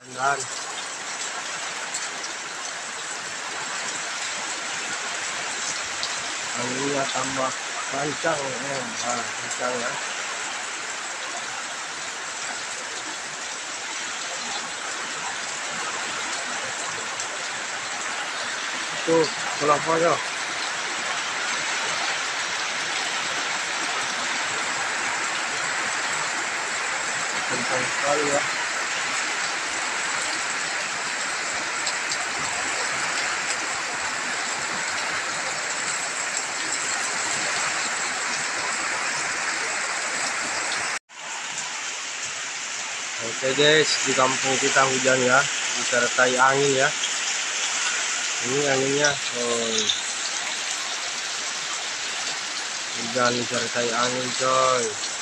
Dan anginnya tambah kencang, kencang ya. Tuh kelapanya kencang sekali ya. Oke guys, di kampung kita hujan ya, disertai angin ya. Ini anginnya, hujan disertai angin coy.